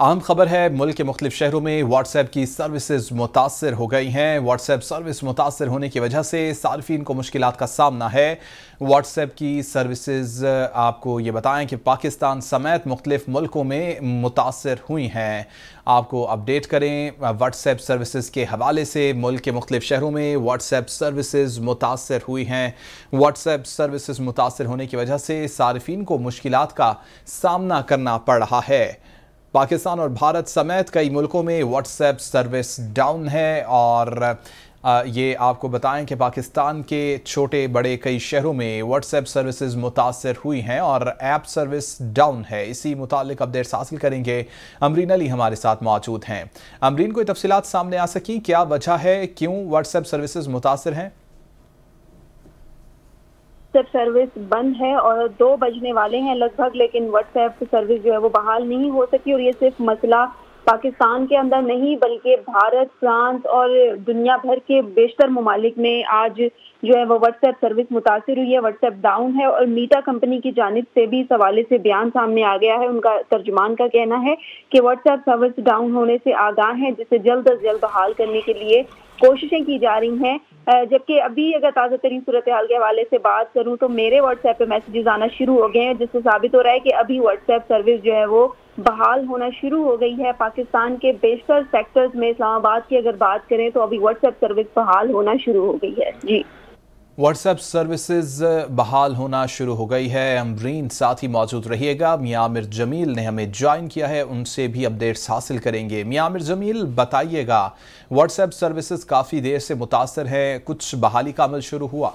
अहम खबर है, मुल्क के मुख्तलिफ शहरों में व्हाट्स ऐप की सर्विसेज मुतासर हो गई हैं। व्हाट्स ऐप सर्विस मुतासर होने की वजह से सार्फिन को मुश्किलात का सामना है। व्हाट्स ऐप की सर्विसेज आपको ये बताएं कि पाकिस्तान समेत मुख्तलिफ मुल्कों में मुतासर हुई हैं। आपको अपडेट करें व्हाट्स ऐप सर्विसेज के हवाले से। मुल्क के मुख्तलिफ शहरों में व्हाट्स ऐप सर्विसेज मुतासर हुई हैं। व्हाट्स ऐप सर्विसेज मुतासर होने की वजह से सार्फिन को मुश्किलात का सामना करना पड़ रहा है। पाकिस्तान और भारत समेत कई मुल्कों में व्हाट्सएप सर्विस डाउन है और ये आपको बताएं कि पाकिस्तान के छोटे बड़े कई शहरों में व्हाट्सएप सर्विसेज मुतासर हुई हैं और ऐप सर्विस डाउन है। इसी मुतालिक अपडेट्स हासिल करेंगे। अमरीन अली हमारे साथ मौजूद हैं। अमरीन, कोई तफसीलात सामने आ सकी, क्या वजह है, क्यों व्हाट्सएप सर्विसेज मुतासर हैं? सर्विस बंद है और 2 बजने वाले हैं लगभग, लेकिन व्हाट्सएप सर्विस जो है वो बहाल नहीं हो सकी। और ये सिर्फ मसला पाकिस्तान के अंदर नहीं बल्कि भारत, फ्रांस और दुनिया भर के बेशतर ममालिक में आज जो है वो व्हाट्सएप सर्विस मुतासिर हुई है। व्हाट्सएप डाउन है और मीटा कंपनी की जानिब से भी इस हवाले से बयान सामने आ गया है। उनका तर्जुमान का कहना है कि व्हाट्सएप सर्विस डाउन होने से आगाह है, जिसे जल्द अज जल्द बहाल करने के लिए कोशिशें की जा रही हैं। जबकि अभी अगर ताज़ा तरीन सूरत हाल के हवाले से बात करूं तो मेरे व्हाट्सएप पे मैसेजेस आना शुरू हो गए हैं, जिससे साबित हो रहा है कि अभी व्हाट्सएप सर्विस जो है वो बहाल होना शुरू हो गई है। पाकिस्तान के बेशतर सेक्टर्स में इस्लामाबाद की अगर बात करें तो अभी व्हाट्सएप सर्विस बहाल होना शुरू हो गई है। जी, व्हाट्सएप सर्विसेज बहाल होना शुरू हो गई है। अमरीन साथ ही मौजूद रहिएगा। मियां आमिर जमील ने हमें ज्वाइन किया है, उनसे भी अपडेट्स हासिल करेंगे। मियां आमिर जमील, बताइएगा, व्हाट्सएप सर्विसेज काफ़ी देर से मुतासर है, कुछ बहाली का अमल शुरू हुआ?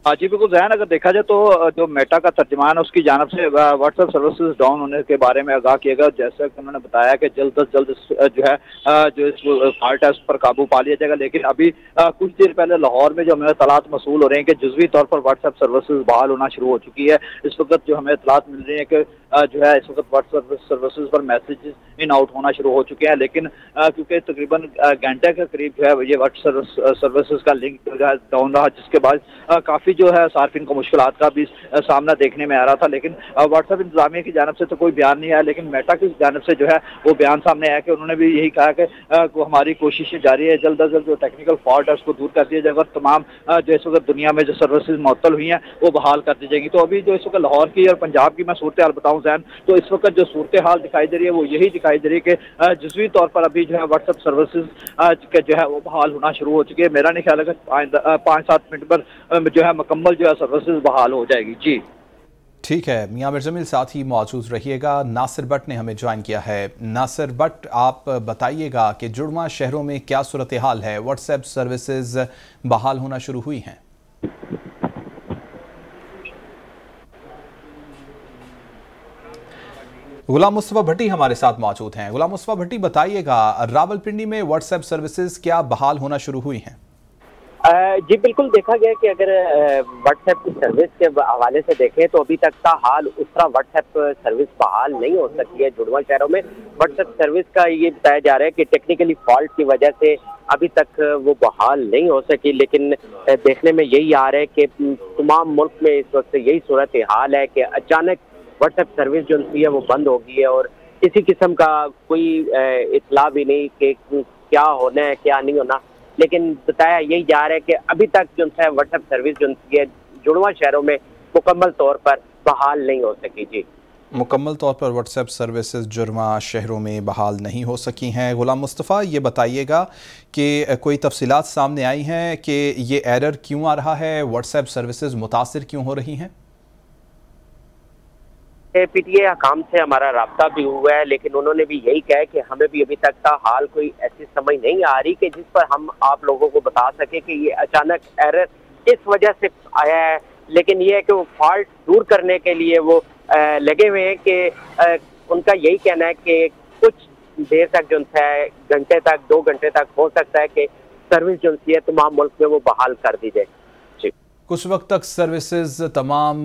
जी बिल्कुल जहन, अगर देखा जाए तो जो मेटा का तर्जुमान है उसकी जानब से व्हाट्सएप सर्विसेज डाउन होने के बारे में आगाह किया गया। जैसा कि उन्होंने बताया कि जल्द अज जल्द जो है जो इस फॉल्ट है उस पर काबू पा लिया जाएगा। लेकिन अभी कुछ देर पहले लाहौर में जो हमें इतलात मसूल हो रहे हैं कि जुज़वी तौर पर व्हाट्सएप सर्विसेज बहाल होना शुरू हो चुकी है। इस वक्त जो हमें इतलात मिल रही है कि जो है इस वक्त व्हाट्सएप सर्विसेज पर मैसेज इन आउट होना शुरू हो चुके हैं। लेकिन क्योंकि तकरीबन घंटे के करीब जो है ये व्हाट्सएप सर्विसेज का लिंक डाउन रहा, जिसके बाद काफ़ी जो है सार्फिन को मुश्किलात का भी सामना देखने में आ रहा था। लेकिन व्हाट्सएप इंतजामिया की जानब से तो कोई बयान नहीं आया, लेकिन मेटा की जानब से जो है वो बयान सामने आया कि उन्होंने भी यही कहा कि हमारी कोशिशें जारी है, जल्द अज जल्द जो टेक्निकल फॉल्ट है उसको दूर कर दिया जाएगा और तमाम जो इस वक्त दुनिया में जो सर्विसेज मुअत्तल हुई हैं वो बहाल कर दी जाएंगी। तो अभी जो इस वक्त लाहौर की और पंजाब की मैं सूरत हाल बताऊँ जैन, तो इस वक्त जो सूरत हाल दिखाई दे रही है वो यही दिखाई दे रही है कि जुज़वी तौर पर अभी जो है व्हाट्सएप सर्विसेज जो है वो बहाल होना शुरू हो चुकी है। मेरा नहीं ख्याल है कि 5-7 मिनट पर जो है मुकम्मल जो है सर्विसेज बहाल हो जाएगी। जी ठीक है, मियां आमिर जमील साथ ही मौजूद रहिएगा। नासिर भट्ट ने हमें ज्वाइन किया है। नासिर भट्ट, आप बताइएगा कि जुड़वा शहरों में क्या सूरत हाल है, व्हाट्सएप सर्विसेज बहाल होना शुरू हुई हैं? गुलाम मुस्तफा भट्टी हमारे साथ मौजूद हैं। गुलाम मुस्तफा भट्टी, बताइएगा, रावलपिंडी में व्हाट्सएप सर्विसेज क्या बहाल होना शुरू हुई हैं? जी बिल्कुल, देखा गया कि अगर व्हाट्सएप की सर्विस के हवाले से देखें तो अभी तक का हाल उस तरह व्हाट्सएप सर्विस बहाल नहीं हो सकी है। जुड़वा शहरों में व्हाट्सएप सर्विस का ये बताया जा रहा है कि टेक्निकली फॉल्ट की वजह से अभी तक वो बहाल नहीं हो सकी। लेकिन देखने में यही आ रहा है कि तमाम मुल्क में इस वक्त यही सूरत हाल है कि अचानक व्हाट्सएप सर्विस जो है वो बंद हो गई है और किसी किस्म का कोई इतला भी नहीं कि क्या होना है क्या नहीं होना। लेकिन बताया यही जा रहा है कि अभी तक जो है व्हाट्सएप सर्विस जो है जुड़वा शहरों में मुकम्मल तौर पर बहाल नहीं हो सकी। जी, मुकम्मल तौर पर व्हाट्सएप सर्विसेज जुड़वा शहरों में बहाल नहीं हो सकी हैं। गुलाम मुस्तफ़ा, ये बताइएगा कि कोई तफसीलात सामने आई हैं कि ये एरर क्यों आ रहा है, व्हाट्सएप सर्विसेज मुतासिर क्यों हो रही हैं? पीटीए हकाम से हमारा राब्ता भी हुआ है, लेकिन उन्होंने भी यही कहा कि हमें भी अभी तक का हाल कोई ऐसी समझ नहीं आ रही कि जिस पर हम आप लोगों को बता सके कि ये अचानक एरर इस वजह से आया है। लेकिन ये है कि वो फॉल्ट दूर करने के लिए वो लगे हुए हैं कि उनका यही कहना है कि कुछ देर तक जो है घंटे तक 2 घंटे तक हो सकता है कि सर्विस जो है तमाम मुल्क में वो बहाल कर दी जाए। कुछ वक्त तक सर्विसेज तमाम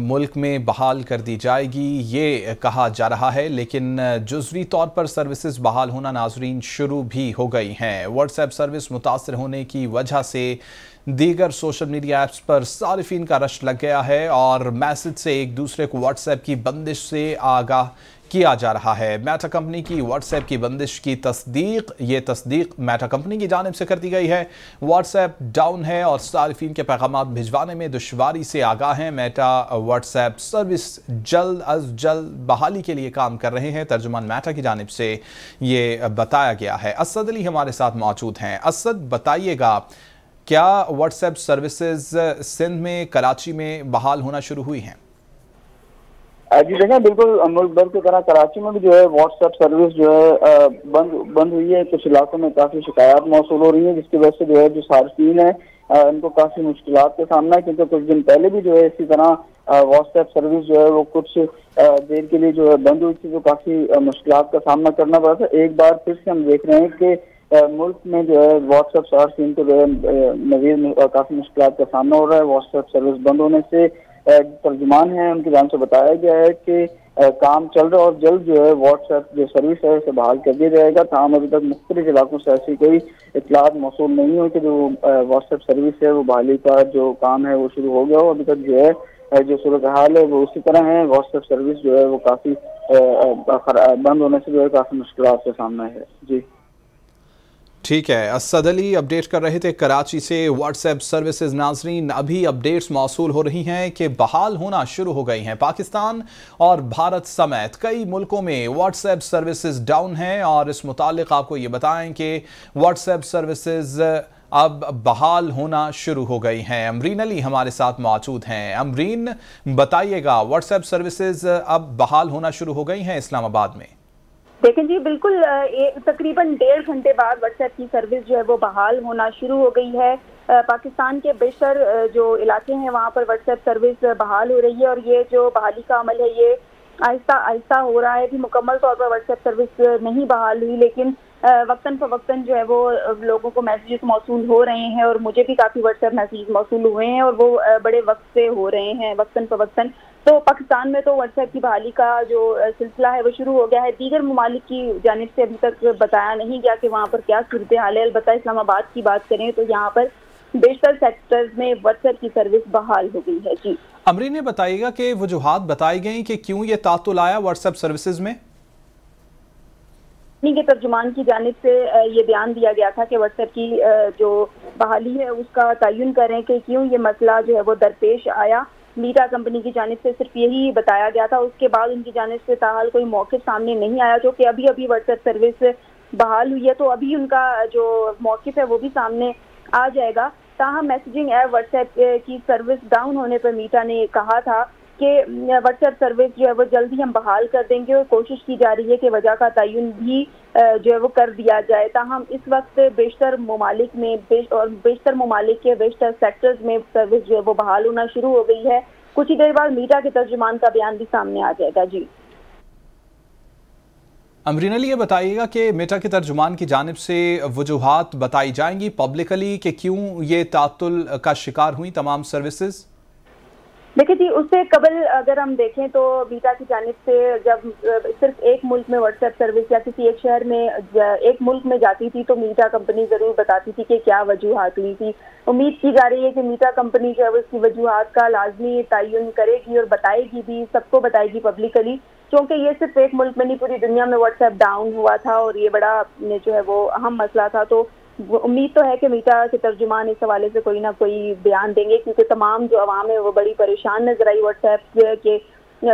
मुल्क में बहाल कर दी जाएगी ये कहा जा रहा है, लेकिन जुज़वी तौर पर सर्विसेज बहाल होना नाज़रीन शुरू भी हो गई हैं। व्हाट्सएप सर्विस मुतासर होने की वजह से दीगर सोशल मीडिया ऐप्स पर सारिफिन का रश लग गया है और मैसेज से एक दूसरे को व्हाट्सएप की बंदिश से आगाह किया जा रहा है। मेटा कंपनी की व्हाट्सएप की बंदिश की तस्दीक मेटा कंपनी की जानिब से कर दी गई है। व्हाट्सएप डाउन है और सार्फिन के पैगाम भिजवाने में दुश्वारी से आगाह हैं। मेटा व्हाट्सएप सर्विस जल्द अज जल्द बहाली के लिए काम कर रहे हैं। तर्जुमान मेटा की जानिब से ये बताया गया है। असद अली हमारे साथ मौजूद हैं। असद, बताइएगा, क्या व्हाट्सएप सर्विसेज सिंध में, कराची में बहाल होना शुरू हुई हैं? जी देखें, बिल्कुल मुल्क भर की तरह कराची में भी जो है व्हाट्सएप सर्विस जो है बंद हुई है। कुछ इलाकों में काफ़ी शिकायत मौसूल हो रही है, जिसकी वजह से जो है जो सार्फिन है इनको काफ़ी मुश्किलात का सामना है। क्योंकि कुछ दिन पहले भी जो है इसी तरह व्हाट्सएप सर्विस जो है वो कुछ देर के लिए जो है बंद हुई थी, तो काफ़ी मुश्किलात का सामना करना पड़ा था। एक बार फिर से हम देख रहे हैं कि मुल्क में जो है व्हाट्सएप सार्फिन को जो है मज़ीद काफ़ी मुश्किलात का सामना हो रहा है। व्हाट्सएप सर्विस बंद होने से तर्जुमान है उनकी जान से बताया गया है कि काम चल रहा है और जल्द जो है व्हाट्सएप जो सर्विस है उसे बहाल कर दिया जाएगा। ताहम अभी तक मुख्तलिफ इलाकों से ऐसी कोई इतलात मौसूल नहीं हुई कि जो व्हाट्सएप सर्विस है वो बहाली का जो काम है वो शुरू हो गया हो। अभी तक जो है जो सूरत हाल है वो उसी तरह है। व्हाट्सएप सर्विस जो है वो काफ़ी बंद होने से जो है काफ़ी मुश्किलात का सामना है। जी ठीक है, असद अली अपडेट कर रहे थे कराची से। व्हाट्सएप सर्विसेज नाजरीन, अभी अपडेट्स मौसूल हो रही हैं कि बहाल होना शुरू हो गई हैं। पाकिस्तान और भारत समेत कई मुल्कों में व्हाट्सएप सर्विसेज डाउन हैं और इस मुतालिक आपको ये बताएं कि व्हाट्सएप सर्विसेज अब बहाल होना शुरू हो गई हैं। अमरीन अली हमारे साथ मौजूद हैं। अमरीन, बताइएगा, व्हाट्सएप सर्विसेज अब बहाल होना शुरू हो गई हैं इस्लामाबाद में? देखें जी, बिल्कुल तकरीबन 1.5 घंटे बाद व्हाट्सएप की सर्विस जो है वो बहाल होना शुरू हो गई है। पाकिस्तान के बेशतर जो इलाके हैं वहाँ पर व्हाट्सएप सर्विस बहाल हो रही है और ये जो बहाली का अमल है ये आहिस्ता आहिस्ता हो रहा है। भी मुकम्मल तौर पर व्हाट्सएप सर्विस नहीं बहाल हुई, लेकिन वक्तन फवक्तन जो है वो लोगों को मैसेजेस मौसूल हो रहे हैं और मुझे भी काफ़ी व्हाट्सएप मैसेज मौसूल हुए हैं और वो बड़े वक्त से हो रहे हैं वक्तन फवक्तन। तो पाकिस्तान में तो व्हाट्सएप की बहाली का जो सिलसिला है वो शुरू हो गया है। दीगर ममालिक की जानिब से अभी तक बताया नहीं गया कि वहाँ पर क्या सूरत हाल है। अलबत्ता इस्लामाबाद की बात करें तो यहाँ पर बेशतर सेक्टर्स में व्हाट्सएप की सर्विस बहाल हो गई है। जी अमरीन ने बताइएगा कि वजूहात बताई गई कि क्यों ये तातुल आया व्हाट्सएप सर्विसेज में? के तर्जुमान की जानिब से ये बयान दिया गया था कि व्हाट्सएप की जो बहाली है उसका तयन करें कि क्यों ये मसला जो है वो दरपेश आया। मीटा कंपनी की जानिब से सिर्फ यही बताया गया था। उसके बाद उनकी जानिब से ताहाल कोई मौक़िफ़ सामने नहीं आया, जो कि अभी अभी व्हाट्सएप सर्विस बहाल हुई है तो अभी उनका जो मौक़िफ़ है वो भी सामने आ जाएगा। ताहम मैसेजिंग ऐप व्हाट्सएप की सर्विस डाउन होने पर मीटा ने कहा था कि व्हाट्सएप सर्विस जो है वो जल्दी हम बहाल कर देंगे और कोशिश की जा रही है कि वजह का तयन भी जो है वो कर दिया जाए। ताहम इस वक्त बेशतर ममालिक में बेशतर ममालिक के बेशतर सेक्टर्स में सर्विस जो है वो बहाल होना शुरू हो गई है। कुछ ही देर बाद मीटा के तर्जुमान का बयान भी सामने आ जाएगा। जी अमरीन अली, ये बताइएगा कि मेटा के तर्जुमान की जानिब से वजूहात बताई जाएंगी पब्लिकली कि क्यों ये तातुल का शिकार हुई तमाम सर्विसेज? देखिए जी, उससे कबल अगर हम देखें तो मीटा की जानिब से जब सिर्फ एक मुल्क में व्हाट्सएप सर्विस या किसी एक शहर में एक मुल्क में जाती थी तो मीटा कंपनी ज़रूर बताती थी कि क्या वजूहात हुई थी। उम्मीद की जा रही है कि मीटा कंपनी जो है वो इसकी वजूहात का लाजमी तयन करेगी और बताएगी भी, सबको बताएगी पब्लिकली, क्योंकि ये सिर्फ एक मुल्क में नहीं पूरी दुनिया में व्हाट्सएप डाउन हुआ था और ये बड़ा जो है वो अहम मसला था। तो उम्मीद तो है कि मीटा के तर्जुमान इस हवाले से कोई ना कोई बयान देंगे, क्योंकि तमाम जो अवाम है वो बड़ी परेशान नजर आई व्हाट्सएप के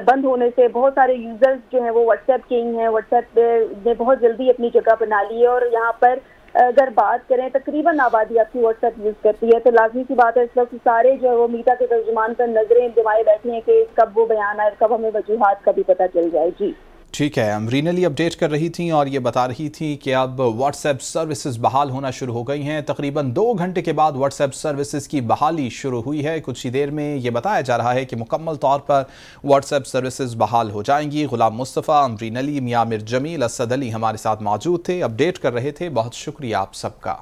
बंद होने से। बहुत सारे यूजर्स जो हैं वो व्हाट्सएप किंग हैं, व्हाट्सएप ने बहुत जल्दी अपनी जगह बना ली है और यहाँ पर अगर बात करें तकरीबन आबादी आपकी व्हाट्सएप यूज़ करती है, तो लाजमी सी बात है इस वक्त सारे जो है वो मीटा के तर्जुमान पर नजरें जमाए बैठे हैं कि कब वो बयान आए, कब हमें वजूहात का भी पता चल जाए। जी ठीक है, अमरीन अली अपडेट कर रही थी और ये बता रही थी कि अब व्हाट्सएप सर्विसेज बहाल होना शुरू हो गई हैं। तकरीबन 2 घंटे के बाद व्हाट्सएप सर्विसेज की बहाली शुरू हुई है। कुछ ही देर में ये बताया जा रहा है कि मुकम्मल तौर पर व्हाट्सएप सर्विसेज बहाल हो जाएंगी। गुलाम मुस्तफ़ा, अमरीन अली, मियां मिर जमील, असद अली हमारे साथ मौजूद थे, अपडेट कर रहे थे। बहुत शुक्रिया आप सबका।